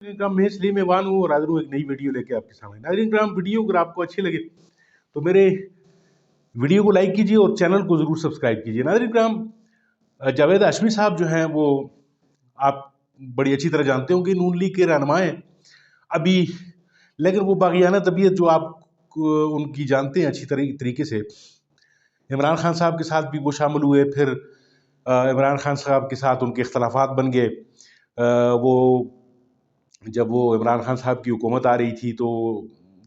नाज़रीन मैं इसलिए मेहमान हूँ और हाज़िर हूँ एक नई वीडियो लेके आपके सामने। नाज़रीन किराम वीडियो अगर आपको अच्छी लगे तो मेरे वीडियो को लाइक कीजिए और चैनल को ज़रूर सब्सक्राइब कीजिए। नाज़रीन किराम जावेद हाशमी साहब जो हैं वो आप बड़ी अच्छी तरह जानते हो कि नून लीग के रहनुमा हैं अभी, लेकिन वो बागियाना तबीयत जो आप उनकी जानते हैं अच्छी तरीके से। इमरान खान साहब के साथ भी वो शामिल हुए, फिर इमरान खान साहब के साथ उनके इख्तलाफात बन गए। वो जब वो इमरान खान साहब की हुकूमत आ रही थी तो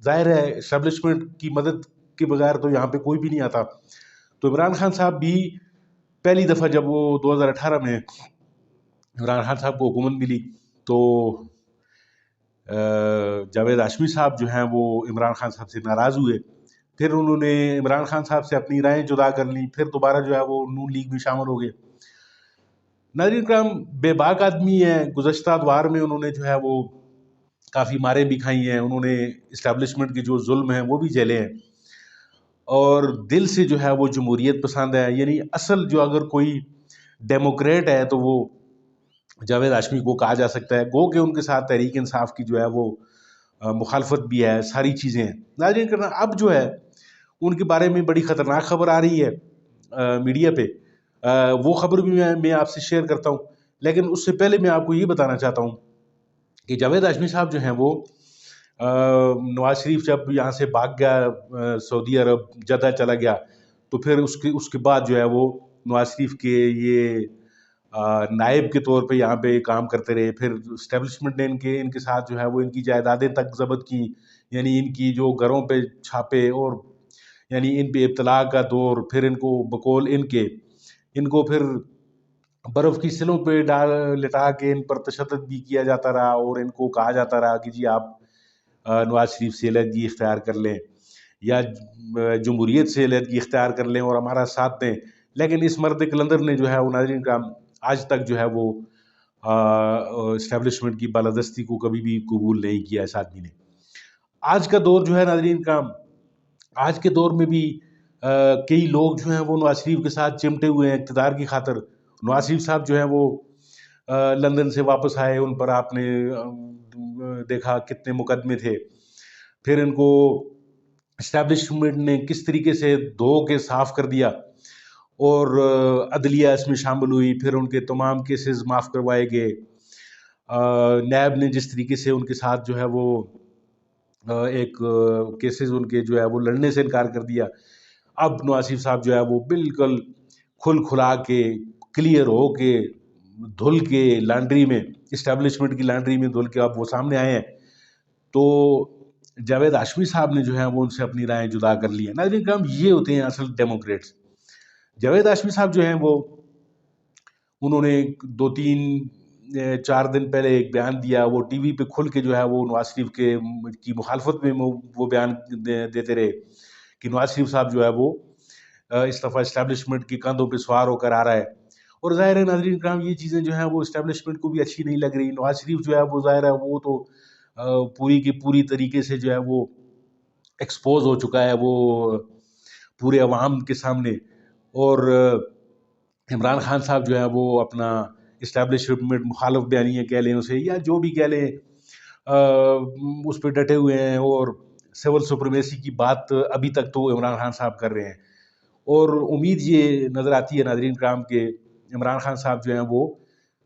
ज़ाहिर है एस्टेब्लिशमेंट की मदद के बगैर तो यहाँ पे कोई भी नहीं आता। तो इमरान खान साहब भी पहली दफ़ा जब वो 2018 में इमरान खान साहब को हुकूमत मिली तो जावेद हाशमी साहब जो हैं वो इमरान खान साहब से नाराज़ हुए। फिर उन्होंने इमरान खान साहब से अपनी राहें जुदा कर ली, फिर दोबारा जो है वो नून लीग में शामिल हो गए। नाज़रीन किराम बेबाक आदमी है, गुज़श्ता अदवार में उन्होंने जो है वो काफ़ी मारें भी खाई हैं, उन्होंने इस्टेब्लिशमेंट के जो जुल्म हैं वो भी झेले हैं और दिल से जो है वो जमहूरियत पसंद है। यानी असल जो अगर कोई डेमोक्रेट है तो वो जावेद हाशमी को कहा जा सकता है। गो के उनके साथ तहरीक इंसाफ की जो है वो मुखालफत भी है, सारी चीज़ें हैं। नाज़रीन करना अब जो है उनके बारे में बड़ी ख़तरनाक खबर आ रही है मीडिया पे। वो खबर भी मैं आपसे शेयर करता हूँ, लेकिन उससे पहले मैं आपको ये बताना चाहता हूँ कि जावेद हाशमी साहब जो हैं वो नवाज शरीफ जब यहाँ से भाग गया सऊदी अरब जद्दा चला गया, तो फिर उसके उसके बाद जो है वो नवाज शरीफ के ये नायब के तौर पे यहाँ पे काम करते रहे। फिर इस्टेब्लिशमेंट ने इनके साथ जो है वो इनकी जायदादें तक ज़ब्त की, यानी इनकी जो घरों पे छापे और यानी इन पे इब्तला का दौर, फिर इनको बकौल इनको फिर बर्फ़ की सिलों पे लिटा के इन पर तशद्दुद भी किया जाता रहा और इनको कहा जाता रहा कि जी आप नवाज शरीफ से अलहदगी इख्तियार कर लें या जमहूरियत से अलहदगी इख्तियार कर लें और हमारा साथ दें। लेकिन इस मर्द कलंदर ने जो है वो नाज़रीन का आज तक जो है वो इस्टेब्लिशमेंट की बालादस्ती को कभी भी कबूल नहीं किया इस आदमी ने। आज का दौर जो है नाज़रीन का, आज के दौर में भी कई लोग जो हैं वो नवाज शरीफ के साथ चिमटे हुए हैं इक़्तिदार की खातिर। नवाज शरीफ साहब जो हैं वो लंदन से वापस आए, उन पर आपने देखा कितने मुकदमे थे। फिर इनको इस्टेब्लिशमेंट ने किस तरीके से धो के साफ कर दिया और अदलिया इसमें शामिल हुई, फिर उनके तमाम केसेस माफ़ करवाए गए। नैब ने जिस तरीके से उनके साथ जो है वो एक केसेस उनके जो है वो लड़ने से इनकार कर दिया। अब नवाज शरीफ साहब जो है वो बिल्कुल खुल खुला के क्लियर हो के धुल के लॉन्ड्री में, इस्टेब्लिशमेंट की लॉन्ड्री में धुल के अब वो सामने आए हैं। तो जावेद हाशमी साहब ने जो है वो उनसे अपनी राय जुदा कर ली है। नाज़रीन किराम ये होते हैं असल डेमोक्रेट्स। जावेद हाशमी साहब जो हैं वो उन्होंने 2-3-4 दिन पहले एक बयान दिया, वो टीवी पे खुल के जो है वो नवाज शरीफ की मुखालफत में वो बयान देते रहे कि नवाज शरीफ साहब जो है वो इस दफ़ा इस्टेब्लिशमेंट के कंधों पे सवार होकर आ रहा है। और ज़ाहिर है नाज़रीन किराम ये चीज़ें जो हैं वो इस्टेब्लिशमेंट को भी अच्छी नहीं लग रही। नवाज शरीफ जो है वो ज़ाहिर है वो तो पूरी की पूरी तरीके से जो है वो एक्सपोज़ हो चुका है वो पूरे अवाम के सामने। और इमरान खान साहब जो है वो अपना इस्टेब्लिशमेंट मुखालिफ बयानियाँ कह लें उसे या जो भी कह लें उस पर डटे हुए हैं और सिविल सुप्रीमेसी की बात अभी तक तो इमरान खान साहब कर रहे हैं। और उम्मीद ये नज़र आती है नाज़रीन किराम के इमरान खान साहब जो हैं वो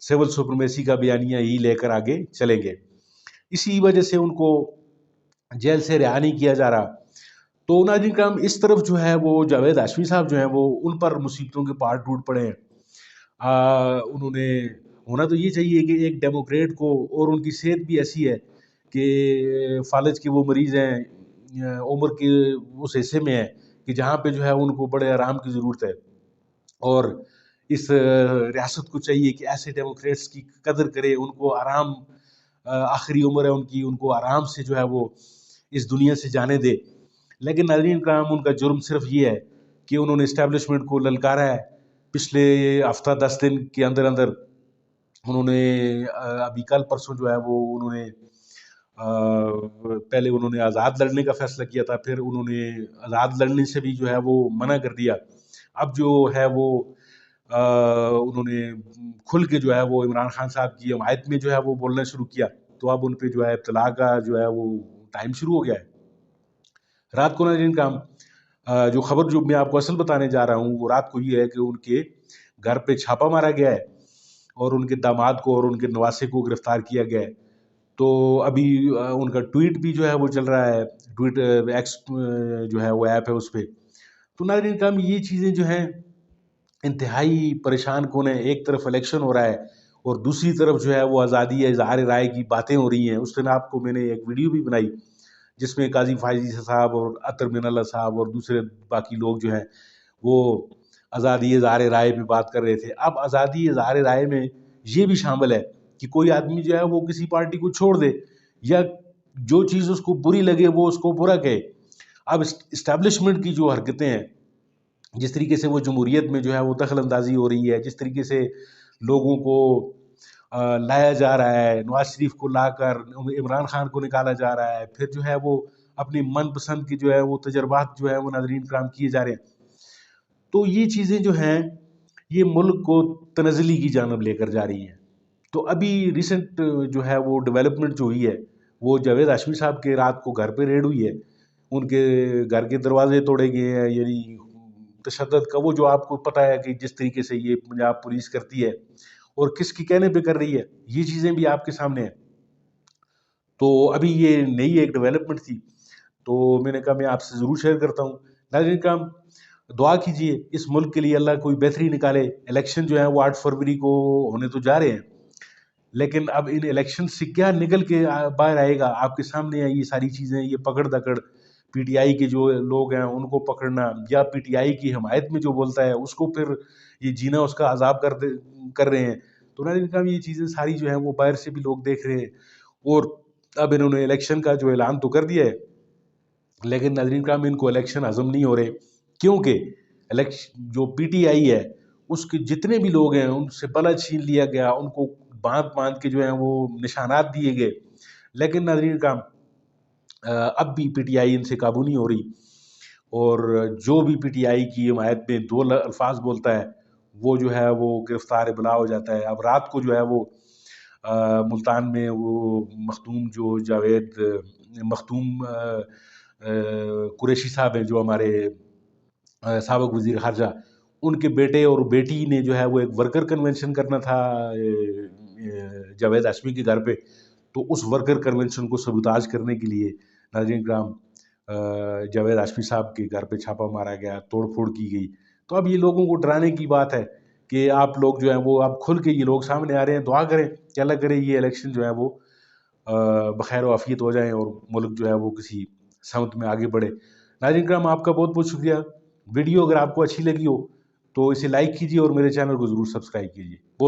सिविल सुप्रीमेसी का बयानिया ही लेकर आगे चलेंगे। इसी वजह से उनको जेल से रिहा नहीं किया जा रहा। तो नाज़रीन किराम इस तरफ जो है वो जावेद हाशमी साहब जो हैं वो उन पर मुसीबतों के पहाड़ टूट पड़े हैं। उन्होंने होना तो ये चाहिए कि एक डेमोक्रेट को, और उनकी सेहत भी ऐसी है कि फालज के वो मरीज़ हैं, उम्र के उस हिस्से में है कि जहाँ पे जो है उनको बड़े आराम की ज़रूरत है। और इस रियासत को चाहिए कि ऐसे डेमोक्रेट्स की कदर करे, उनको आराम, आखिरी उम्र है उनकी, उनको आराम से जो है वो इस दुनिया से जाने दे। लेकिन नाज़रीन किराम उनका जुर्म सिर्फ ये है कि उन्होंने इस्टेब्लिशमेंट को ललकारा है। पिछले हफ्ता 10 दिन के अंदर अंदर उन्होंने अभी कल परसों जो है वो उन्होंने पहले उन्होंने आज़ाद लड़ने का फैसला किया था, फिर उन्होंने आज़ाद लड़ने से भी जो है वो मना कर दिया। अब जो है वो उन्होंने खुल के जो है वो इमरान खान साहब की हमायत में जो है वो बोलना शुरू किया। तो अब उन पे जो है इब्तिला का जो है वो टाइम शुरू हो गया है। रात को नाज़रीन काम जो खबर जो मैं आपको असल बताने जा रहा हूँ वो रात को ये है कि उनके घर पे छापा मारा गया है और उनके दामाद को और उनके नवासे को गिरफ्तार किया गया है। तो अभी उनका ट्वीट भी जो है वो चल रहा है, ट्वीट एक्स जो है वो ऐप है उस पे। तो नाज़रीन काम ये चीज़ें जो हैं इंतहाई परेशान कौन है। एक तरफ इलेक्शन हो रहा है और दूसरी तरफ जो है वो आज़ादी या इज़हार राय की बातें हो रही हैं। उस दिन आपको मैंने एक वीडियो भी बनाई जिसमें काजी फायजी साहब और अतर मिनल्ला साहब और दूसरे बाकी लोग जो हैं वो आज़ादी इज़हार राय पे बात कर रहे थे। अब आज़ादी इज़हार राय में ये भी शामिल है कि कोई आदमी जो है वो किसी पार्टी को छोड़ दे या जो चीज़ उसको बुरी लगे वो उसको बुरा कहे। अब इस्टेब्लिशमेंट की जो हरकतें हैं, जिस तरीके से वो जमहूरियत में जो है वो दखल अंदाजी हो रही है, जिस तरीके से लोगों को लाया जा रहा है, नवाज शरीफ को लाकर इमरान खान को निकाला जा रहा है, फिर जो है वो अपनी मनपसंद की जो है वो तजर्बात जो है वो नाज़रीन कराम किए जा रहे हैं। तो ये चीज़ें जो हैं ये मुल्क को तनज़्ज़ुली की जानब लेकर जा रही हैं। तो अभी रिसेंट जो है वो डेवलपमेंट जो हुई है वो जावेद हाशमी साहब के रात को घर पे रेड हुई है। उनके घर के दरवाजे तोड़े गए हैं, यानी तशद्दुद का वो जो आपको पता है कि जिस तरीके से ये पंजाब पुलिस करती है और किसके कहने पे कर रही है, ये चीज़ें भी आपके सामने हैं। तो अभी ये नई एक डेवलपमेंट थी, तो मैंने कहा मैं आपसे ज़रूर शेयर करता हूँ। नाज़रीन किराम दुआ कीजिए इस मुल्क के लिए अल्लाह कोई बेहतरी निकाले। इलेक्शन जो है वो 8 फरवरी को होने तो जा रहे हैं, लेकिन अब इन इलेक्शन से क्या निकल के बाहर आएगा आपके सामने है। ये सारी चीज़ें, ये पकड़-दकड़, पीटीआई के जो लोग हैं उनको पकड़ना या पीटीआई की हिमायत में जो बोलता है उसको फिर ये जीना उसका अज़ाब कर रहे हैं। तो नाज़रीन किराम ये चीज़ें सारी जो हैं वो बाहर से भी लोग देख रहे हैं और अब इन्होंने इलेक्शन का जो ऐलान तो कर दिया है, लेकिन नाज़रीन किराम इनको इलेक्शन हज़म नहीं हो रहे, क्योंकि जो पीटीआई है उसके जितने भी लोग हैं उनसे पला छीन लिया गया, उनको बांध के जो है वो निशानात दिए गए। लेकिन नाज़रीन किराम अब भी पीटीआई इनसे काबू नहीं हो रही और जो भी पीटीआई की हिमायत में दो अल्फाज बोलता है वो जो है वो गिरफ्तार बिला हो जाता है। अब रात को जो है वो मुल्तान में वो मखदूम जो जावेद मखदूम कुरैशी साहब हैं जो हमारे साबिक वज़ीर ख़ारजा, उनके बेटे और बेटी ने जो है वो एक वर्कर कन्वेंशन करना था जावेद हाशमी के घर पे। तो उस वर्कर कन्वेंशन को सबूताज करने के लिए नाज़रीन किराम जावेद हाशमी साहब के घर पे छापा मारा गया, तोड़-फोड़ की गई। तो अब ये लोगों को डराने की बात है कि आप लोग जो हैं वो अब खुल के ये लोग सामने आ रहे हैं। दुआ करें कि अल्लाह करे ये इलेक्शन जो है वो बख़ैर व आफ़ियत हो जाएँ और मुल्क जो है वो किसी समत में आगे बढ़े। नाज़रीन किराम आपका बहुत-बहुत शुक्रिया। वीडियो अगर आपको अच्छी लगी हो तो इसे लाइक कीजिए और मेरे चैनल को ज़रूर सब्सक्राइब कीजिए। बहुत